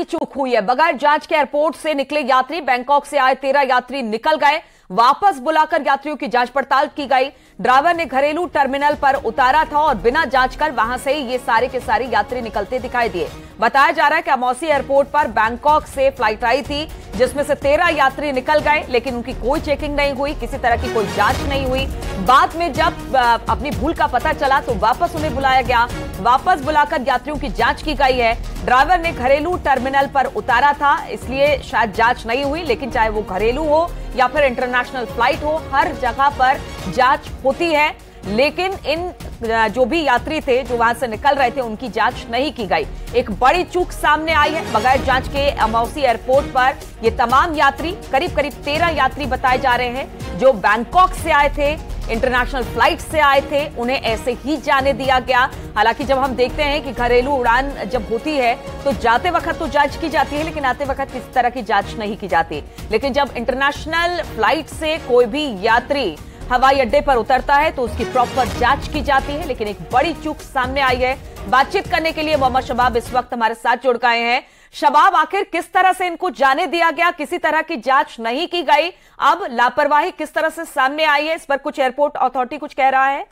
चूक हुई है। बगैर जांच के एयरपोर्ट से निकले यात्री, बैंकॉक से आए 13 यात्री निकल गए। वापस बुलाकर यात्रियों की जांच पड़ताल की गई। ड्राइवर ने घरेलू टर्मिनल पर उतारा था और बिना जांच कर वहां से ये सारे के सारे यात्री निकलते दिखाई दिए। बताया जा रहा है कि अमौसी एयरपोर्ट पर बैंकॉक से फ्लाइट आई थी जिसमें से 13 यात्री निकल गए, लेकिन उनकी कोई चेकिंग नहीं हुई, किसी तरह की कोई जांच नहीं हुई। बाद में जब अपनी भूल का पता चला तो वापस उन्हें बुलाया गया। वापस बुलाकर यात्रियों की जांच की गई है। ड्राइवर ने घरेलू टर्मिनल पर उतारा था, इसलिए शायद जांच नहीं हुई, लेकिन चाहे वो घरेलू हो या फिर इंटरनेशनल फ्लाइट हो, हर जगह पर जांच होती है। लेकिन इन जो भी यात्री थे जो वहां से निकल रहे थे उनकी जांच नहीं की गई। एक बड़ी चूक सामने आई है। बगैर जांच के अमौसी एयरपोर्ट पर ये तमाम यात्री, करीब करीब 13 यात्री बताए जा रहे हैं, जो बैंकॉक से आए थे, इंटरनेशनल फ्लाइट से आए थे, उन्हें ऐसे ही जाने दिया गया। हालांकि जब हम देखते हैं कि घरेलू उड़ान जब होती है तो जाते वक्त तो जांच की जाती है, लेकिन आते वक्त किसी तरह की जांच नहीं की जाती। लेकिन जब इंटरनेशनल फ्लाइट से कोई भी यात्री हवाई अड्डे पर उतरता है तो उसकी प्रॉपर जांच की जाती है। लेकिन एक बड़ी चूक सामने आई है। बातचीत करने के लिए मोहम्मद शबाब इस वक्त हमारे साथ जुड़ गए हैं। शबाब, आखिर किस तरह से इनको जाने दिया गया? किसी तरह की जांच नहीं की गई, अब लापरवाही किस तरह से सामने आई है, इस पर कुछ एयरपोर्ट अथॉरिटी कुछ कह रहा है?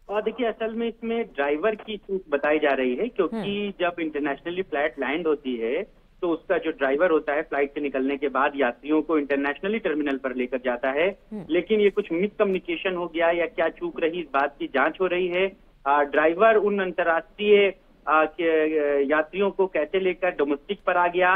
और देखिए, असल में इसमें ड्राइवर की चूक बताई जा रही है, क्योंकि जब इंटरनेशनली फ्लाइट लैंड होती है तो उसका जो ड्राइवर होता है फ्लाइट से निकलने के बाद यात्रियों को इंटरनेशनली टर्मिनल पर लेकर जाता है। लेकिन ये कुछ मिसकम्युनिकेशन हो गया या क्या चूक रही, इस बात की जांच हो रही है। ड्राइवर उन अंतर्राष्ट्रीय यात्रियों को कैसे लेकर डोमेस्टिक पर आ गया,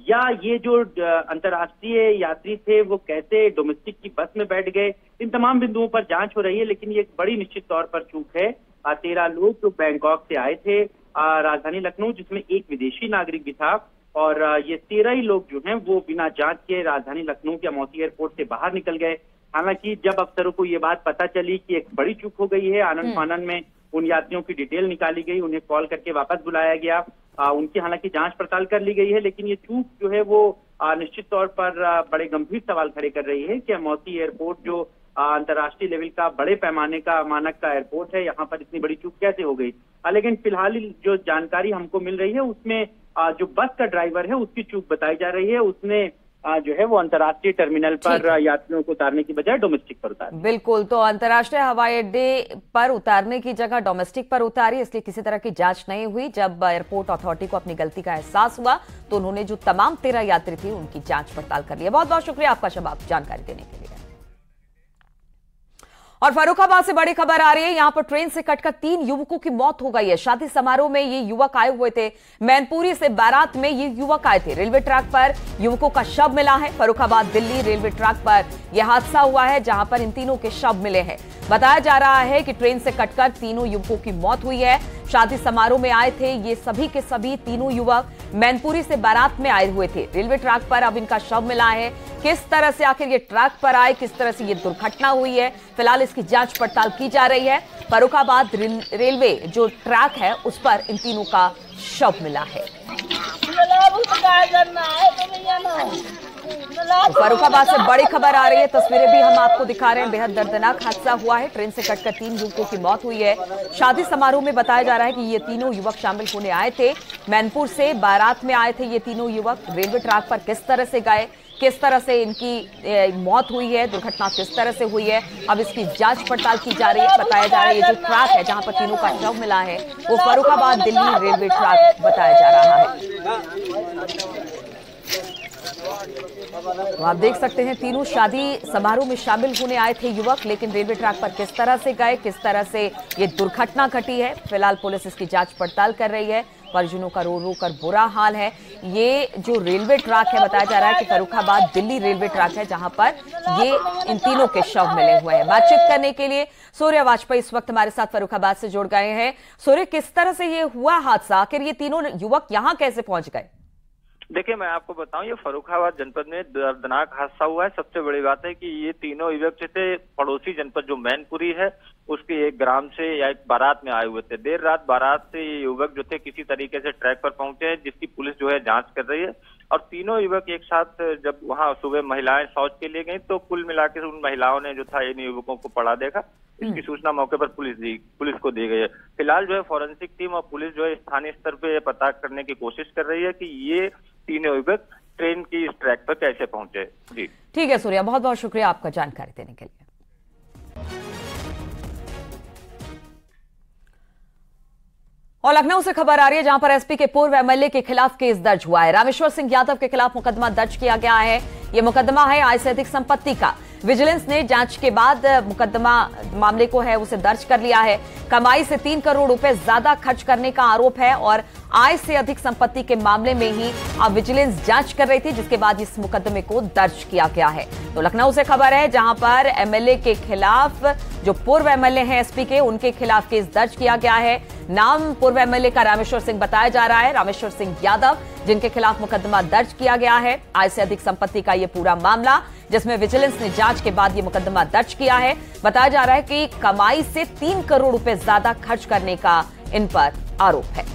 या ये जो अंतर्राष्ट्रीय यात्री थे वो कैसे डोमेस्टिक की बस में बैठ गए, इन तमाम बिंदुओं पर जांच हो रही है। लेकिन ये एक बड़ी निश्चित तौर पर चूक है। 13 लोग जो बैंकॉक से आए थे राजधानी लखनऊ, जिसमें एक विदेशी नागरिक भी था, और ये 13 ही लोग जो हैं वो बिना जांच के राजधानी लखनऊ के अमौसी एयरपोर्ट से बाहर निकल गए। हालांकि जब अफसरों को ये बात पता चली कि एक बड़ी चूक हो गई है, आनन फानन में उन यात्रियों की डिटेल निकाली गई, उन्हें कॉल करके वापस बुलाया गया, उनकी हालांकि जांच पड़ताल कर ली गई है। लेकिन ये चूक जो है वो निश्चित तौर पर बड़े गंभीर सवाल खड़े कर रही है कि अमौसी एयरपोर्ट जो अंतर्राष्ट्रीय लेवल का बड़े पैमाने का मानक का एयरपोर्ट है, यहाँ पर इतनी बड़ी चूक कैसे हो गई। लेकिन फिलहाल जो जानकारी हमको मिल रही है उसमें जो बस का ड्राइवर है उसकी चूक बताई जा रही है। उसने जो है वो अंतर्राष्ट्रीय टर्मिनल पर यात्रियों को उतारने की बजाय डोमेस्टिक पर उतारा। बिल्कुल, तो अंतर्राष्ट्रीय हवाई अड्डे पर उतारने की जगह डोमेस्टिक पर उतारी, इसलिए किसी तरह की जांच नहीं हुई। जब एयरपोर्ट अथॉरिटी को अपनी गलती का एहसास हुआ तो उन्होंने जो तमाम 13 यात्री थे उनकी जांच पड़ताल कर ली। बहुत बहुत शुक्रिया आपका शबाब, जानकारी देने के लिए। और फर्रुखाबाद से बड़ी खबर आ रही है। यहां पर ट्रेन से कटकर 3 युवकों की मौत हो गई है। शादी समारोह में ये युवक आए हुए थे। मैनपुरी से बारात में ये युवक आए थे। रेलवे ट्रैक पर युवकों का शव मिला है। फर्रुखाबाद दिल्ली रेलवे ट्रैक पर यह हादसा हुआ है, जहां पर इन तीनों के शव मिले हैं। बताया जा रहा है कि ट्रेन से कटकर तीनों युवकों की मौत हुई है। शादी समारोह में आए थे ये सभी के सभी तीनों युवक, मैनपुरी से बारात में आए हुए थे। रेलवे ट्रैक पर अब इनका शव मिला है। किस तरह से आखिर ये ट्रैक पर आए, किस तरह से ये दुर्घटना हुई है, फिलहाल इसकी जांच पड़ताल की जा रही है। फर्रुखाबाद रेलवे जो ट्रैक है उस पर इन तीनों का शव मिला है। फर्रुखाबाद से बड़ी खबर आ रही है, तस्वीरें भी हम आपको दिखा रहे हैं। बेहद दर्दनाक हादसा हुआ है। ट्रेन से कटकर 3 युवकों की मौत हुई है। शादी समारोह में बताया जा रहा है कि ये तीनों युवक शामिल होने आए थे। मैनपुर से बारात में आए थे ये तीनों युवक। रेलवे ट्रैक पर किस तरह से गए, किस तरह से इनकी मौत हुई है, दुर्घटना किस तरह से हुई है, अब इसकी जांच पड़ताल की जा रही है। बताया जा रहा है ये जो ट्रैक है जहां पर तीनों का शव मिला है वो फर्रुखाबाद दिल्ली रेलवे ट्रैक बताया जा रहा है। तो आप देख सकते हैं तीनों शादी समारोह में शामिल होने आए थे युवक, लेकिन रेलवे ट्रैक पर किस तरह से गए, किस तरह से ये दुर्घटना घटी है, फिलहाल पुलिस इसकी जांच पड़ताल कर रही है। परिजनों का रो रो कर बुरा हाल है। ये जो रेलवे ट्रैक है, बताया जा रहा है कि फर्रुखाबाद दिल्ली रेलवे ट्रैक है जहां पर ये इन तीनों के शव मिले हुए हैं। बातचीत करने के लिए सूर्य वाजपेयी इस वक्त हमारे साथ फर्रुखाबाद से जुड़ गए हैं। सूर्य, किस तरह से ये हुआ हादसा, आखिर ये तीनों युवक यहां कैसे पहुंच गए? देखिए, मैं आपको बताऊं, ये फर्रुखाबाद जनपद में दर्दनाक हादसा हुआ है। सबसे बड़ी बात है कि ये तीनों युवक थे पड़ोसी जनपद जो मैनपुरी है उसके एक ग्राम से या एक बारात में आए हुए थे। देर रात बारात से ये युवक जो थे किसी तरीके से ट्रैक पर पहुंचे हैं, जिसकी पुलिस जो है जांच कर रही है। और तीनों युवक एक साथ जब वहां सुबह महिलाएं शौच के लिए गई तो कुल मिलाकर उन महिलाओं ने जो था इन युवकों को पड़ा देखा। इसकी सूचना मौके पर पुलिस को दी गई है। फिलहाल जो है फॉरेंसिक टीम और पुलिस जो है स्थानीय स्तर पे पता करने की कोशिश कर रही है कि ये तीनों युवक ट्रेन की इस ट्रैक पर कैसे पहुंचे। जी ठीक है सूर्या, बहुत बहुत शुक्रिया आपका जानकारी देने के लिए। और लखनऊ से खबर आ रही है जहां पर एसपी के पूर्व एमएलए के खिलाफ केस दर्ज हुआ है। रामेश्वर सिंह यादव के खिलाफ मुकदमा दर्ज किया गया है। यह मुकदमा है आय से अधिक संपत्ति का। विजिलेंस ने जांच के बाद मामले को है उसे दर्ज कर लिया है। कमाई से 3 करोड़ रुपए ज्यादा खर्च करने का आरोप है और आय से अधिक संपत्ति के मामले में ही अब विजिलेंस जांच कर रही थी, जिसके बाद इस मुकदमे को दर्ज किया गया है। तो लखनऊ से खबर है जहां पर एमएलए के खिलाफ, जो पूर्व एमएलए हैं एसपी के, उनके खिलाफ केस दर्ज किया गया है। नाम पूर्व एमएलए का रामेश्वर सिंह बताया जा रहा है, रामेश्वर सिंह यादव, जिनके खिलाफ मुकदमा दर्ज किया गया है। आय से अधिक संपत्ति का यह पूरा मामला, जिसमें विजिलेंस ने जांच के बाद यह मुकदमा दर्ज किया है। बताया जा रहा है कि कमाई से 3 करोड़ रुपए ज्यादा खर्च करने का इन पर आरोप है।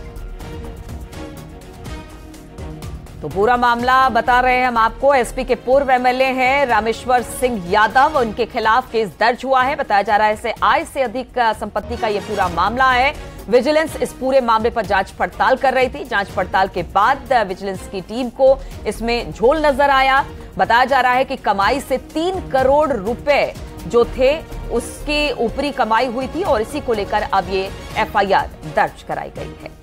तो पूरा मामला बता रहे हैं हम आपको। एसपी के पूर्व एमएलए हैं रामेश्वर सिंह यादव, उनके खिलाफ केस दर्ज हुआ है। बताया जा रहा है इसे आय से अधिक संपत्ति का यह पूरा मामला है। विजिलेंस इस पूरे मामले पर जांच पड़ताल कर रही थी। जांच पड़ताल के बाद विजिलेंस की टीम को इसमें झोल नजर आया। बताया जा रहा है कि कमाई से 3 करोड़ रुपए जो थे उसकी ऊपरी कमाई हुई थी और इसी को लेकर अब ये एफआईआर दर्ज कराई गई है।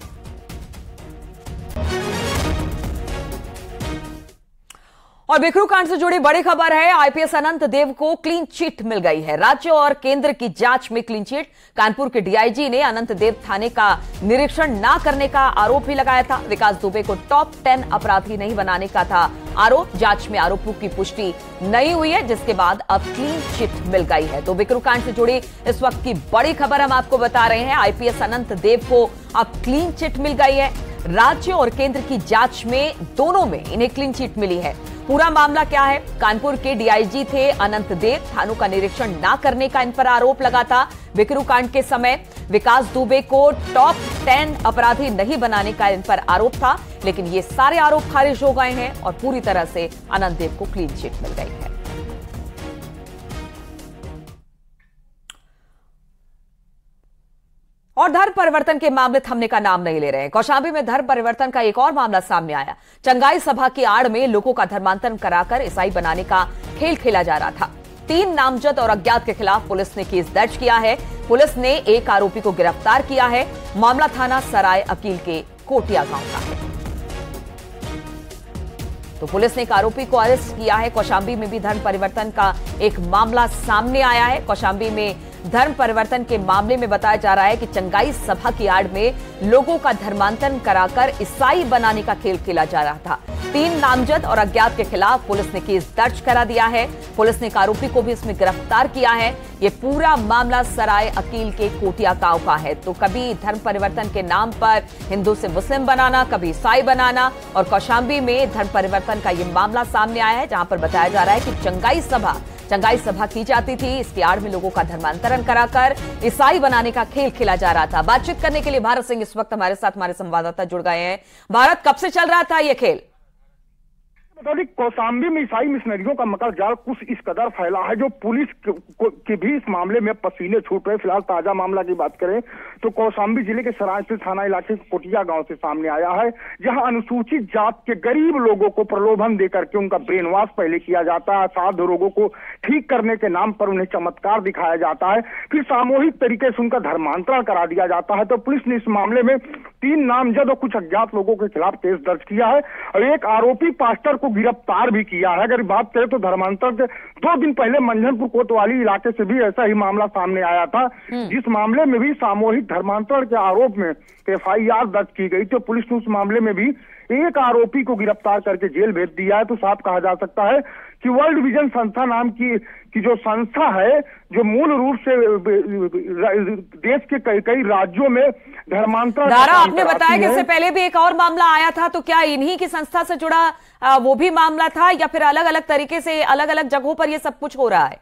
और बिकरू कांड से जुड़ी बड़ी खबर है। आईपीएस अनंत देव को क्लीन चिट मिल गई है। राज्य और केंद्र की जांच में क्लीन चिट। कानपुर के डीआईजी ने अनंत देव थाने का निरीक्षण न करने का आरोप भी लगाया था। विकास दुबे को टॉप 10 अपराधी नहीं बनाने का था आरोप। जांच में आरोपों की पुष्टि नहीं हुई है, जिसके बाद अब क्लीन चिट मिल गई है। तो बिकरू कांड से जुड़ी इस वक्त की बड़ी खबर हम आपको बता रहे हैं। आईपीएस अनंत देव को अब क्लीन चिट मिल गई है। राज्य और केंद्र की जांच में दोनों में इन्हें क्लीन चिट मिली है। पूरा मामला क्या है? कानपुर के डीआईजी थे अनंत देव। थानों का निरीक्षण न करने का इन पर आरोप लगा था। बिकरू कांड के समय विकास दुबे को टॉप 10 अपराधी नहीं बनाने का इन पर आरोप था, लेकिन ये सारे आरोप खारिज हो गए हैं और पूरी तरह से अनंत देव को क्लीन चिट मिल गई है। और धर्म परिवर्तन के मामले थमने का नाम नहीं ले रहे हैं। कौशांबी में धर्म परिवर्तन का एक और मामला सामने आया। चंगाई सभा की आड़ में लोगों का धर्मांतरण कराकर ईसाई बनाने का खेल खेला जा रहा था। 3 नामजद और अज्ञात के खिलाफ पुलिस ने केस दर्ज किया है। पुलिस ने एक आरोपी को गिरफ्तार किया है। मामला थाना सराय अकील के कोटिया गांव का है। तो पुलिस ने एक आरोपी को अरेस्ट किया है। कौशांबी में भी धर्म परिवर्तन का एक मामला सामने आया है। कौशांबी में धर्म परिवर्तन के मामले में बताया जा रहा है कि चंगाई सभा की आड़ में लोगों का धर्मांतरण कराकर ईसाई बनाने का खेल खेला जा रहा था। 3 नामजद और अज्ञात के खिलाफ पुलिस ने केस दर्ज करा दिया है। पुलिस ने एक आरोपी को भी इसमें गिरफ्तार किया है। ये पूरा मामला सराय अकील के कोटिया गांव का है। तो कभी धर्म परिवर्तन के नाम पर हिंदू से मुस्लिम बनाना, कभी ईसाई बनाना, और कौशांबी में धर्म परिवर्तन का ये मामला सामने आया है, जहां पर बताया जा रहा है कि चंगाई सभा की जाती थी। इसकी आड़ में लोगों का धर्मांतरण कराकर ईसाई बनाने का खेल खेला जा रहा था। बातचीत करने के लिए भारत सिंह इस वक्त हमारे साथ हमारे संवाददाता जुड़ गए हैं। भारत, कब से चल रहा था ये खेल? कौशांबी में ईसाई मिशनरियों का मकर जाल कुछ इस कदर फैला है जो पुलिस के भी इस मामले में पसीने छूट रहे। फिलहाल ताजा मामला की बात करें तो कौशांबी जिले के सराय स्थित थाना इलाके के कोटिया गांव से सामने आया है, जहां अनुसूचित जात के गरीब लोगों को प्रलोभन देकर के उनका ब्रेन वॉश पहले किया जाता है। साधु रोगों को ठीक करने के नाम पर उन्हें चमत्कार दिखाया जाता है, फिर सामूहिक तरीके से उनका धर्मांतरण करा दिया जाता है। तो पुलिस ने इस मामले में 3 नामजद और कुछ अज्ञात लोगों के खिलाफ केस दर्ज किया है और एक आरोपी पास्टर को गिरफ्तार भी किया है। अगर बात करें तो धर्मांतरण के 2 दिन पहले मंझनपुर कोतवाली इलाके से भी ऐसा ही मामला सामने आया था, जिस मामले में भी सामूहिक धर्मांतरण के आरोप में एफआईआर दर्ज की गई। तो पुलिस ने उस मामले में भी एक आरोपी को गिरफ्तार करके जेल भेज दिया है। तो साफ कहा जा सकता है कि वर्ल्ड विजन संस्था नाम की जो संस्था है, जो मूल रूप से देश के कई राज्यों में धर्मांतरण। दारा, आपने बताया कि इससे पहले भी एक और मामला आया था, तो क्या इन्हीं की संस्था से जुड़ा वो भी मामला था या फिर अलग अलग तरीके से अलग अलग जगहों पर ये सब कुछ हो रहा है?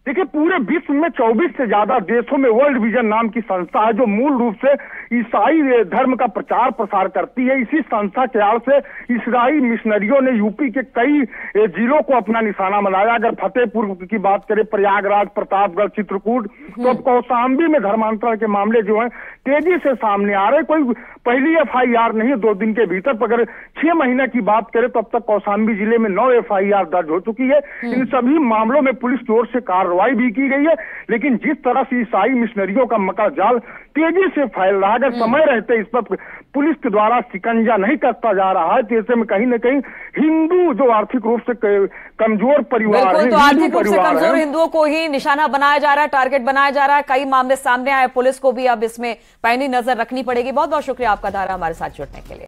देखिए, पूरे विश्व में 24 से ज्यादा देशों में वर्ल्ड विजन नाम की संस्था है जो मूल रूप से ईसाई धर्म का प्रचार प्रसार करती है। इसी संस्था के आड़ से ईसाई मिशनरियों ने यूपी के कई जिलों को अपना निशाना बनाया। अगर फतेहपुर की बात करें, प्रयागराज, प्रतापगढ़, चित्रकूट, तो अब कौशाम्बी में धर्मांतरण के मामले जो हैं तेजी से सामने आ रहे। कोई पहली FIR नहीं है 2 दिन के भीतर। अगर 6 महीने की बात करें तो अब तक कौशाम्बी जिले में 9 FIR दर्ज हो चुकी है। इन सभी मामलों में पुलिस की ओर से कार्रवाई भी की गई है, लेकिन जिस तरह से ईसाई मिशनरियों का मकर जाल तेजी से फैल रहा है, अगर समय रहते इस पर पुलिस के द्वारा शिकंजा नहीं कसता जा रहा है तो ऐसे में कहीं न कहीं हिंदू जो आर्थिक रूप से कमजोर परिवार है, तो आर्थिक रूप से कमजोर हिंदुओं को ही निशाना बनाया जा रहा है, टारगेट बनाया जा रहा है। कई मामले सामने आए, पुलिस को भी अब इसमें पैनी नजर रखनी पड़ेगी। बहुत बहुत शुक्रिया आपका, धारा हमारे साथ जुड़ने के लिए।